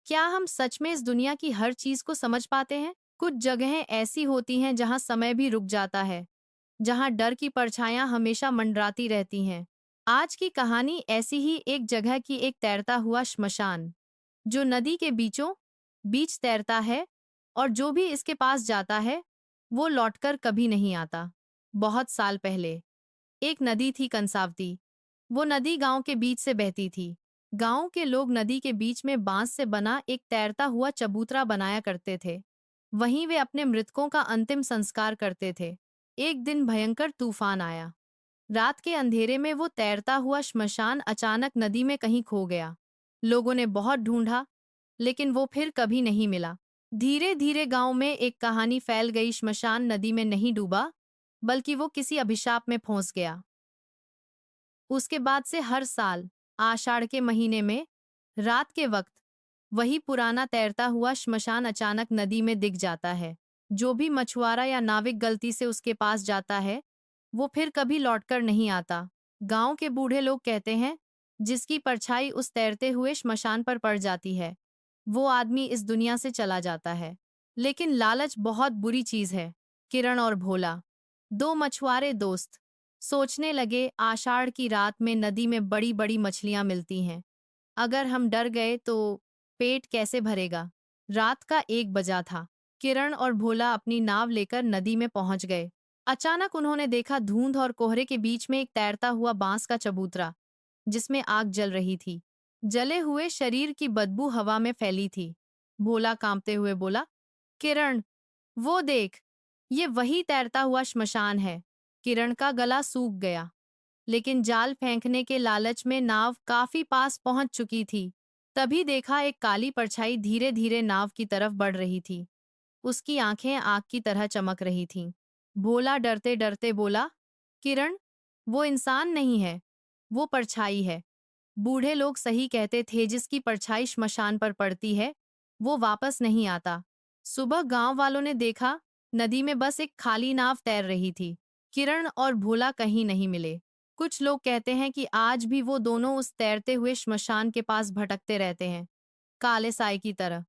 क्या हम सच में इस दुनिया की हर चीज को समझ पाते हैं? कुछ जगहें ऐसी होती हैं जहां समय भी रुक जाता है, जहां डर की परछाइयां हमेशा मंडराती रहती हैं। आज की कहानी ऐसी ही एक जगह की, एक तैरता हुआ श्मशान, जो नदी के बीचों बीच तैरता है और जो भी इसके पास जाता है, वो लौटकर कभी नहीं आता। बहुत साल पहले एक नदी थी, कंसावती। वो नदी गांव के बीच से बहती थी। गांव के लोग नदी के बीच में बांस से बना एक तैरता हुआ चबूतरा बनाया करते थे। वहीं वे अपने मृतकों का अंतिम संस्कार करते थे। एक दिन भयंकर तूफान आया। रात के अंधेरे में वो तैरता हुआ श्मशान अचानक नदी में कहीं खो गया। लोगों ने बहुत ढूंढा, लेकिन वो फिर कभी नहीं मिला। धीरे धीरे गांव में एक कहानी फैल गई। श्मशान नदी में नहीं डूबा, बल्कि वो किसी अभिशाप में फंस गया। उसके बाद से हर साल आषाढ़ के महीने में रात के वक्त वही पुराना तैरता हुआ श्मशान अचानक नदी में दिख जाता है। जो भी मछुआरा या नाविक गलती से उसके पास जाता है, वो फिर कभी लौटकर नहीं आता। गांव के बूढ़े लोग कहते हैं, जिसकी परछाई उस तैरते हुए श्मशान पर पड़ जाती है, वो आदमी इस दुनिया से चला जाता है। लेकिन लालच बहुत बुरी चीज है। किरण और भोला, दो मछुआरे दोस्त, सोचने लगे, आषाढ़ की रात में नदी में बड़ी बड़ी मछलियां मिलती हैं। अगर हम डर गए तो पेट कैसे भरेगा? रात का 1 बजा था। किरण और भोला अपनी नाव लेकर नदी में पहुंच गए। अचानक उन्होंने देखा, धुंध और कोहरे के बीच में एक तैरता हुआ बांस का चबूतरा, जिसमें आग जल रही थी। जले हुए शरीर की बदबू हवा में फैली थी। भोला कांपते हुए बोला, किरण, वो देख, ये वही तैरता हुआ श्मशान है। किरण का गला सूख गया, लेकिन जाल फेंकने के लालच में नाव काफी पास पहुंच चुकी थी। तभी देखा, एक काली परछाई धीरे धीरे नाव की तरफ बढ़ रही थी। उसकी आंखें आग की तरह चमक रही थीं। भोला डरते डरते बोला, किरण, वो इंसान नहीं है, वो परछाई है। बूढ़े लोग सही कहते थे, जिसकी परछाई श्मशान पर पड़ती है, वो वापस नहीं आता। सुबह गांव वालों ने देखा, नदी में बस एक खाली नाव तैर रही थी। किरण और भोला कहीं नहीं मिले। कुछ लोग कहते हैं कि आज भी वो दोनों उस तैरते हुए श्मशान के पास भटकते रहते हैं, काले साए की तरह।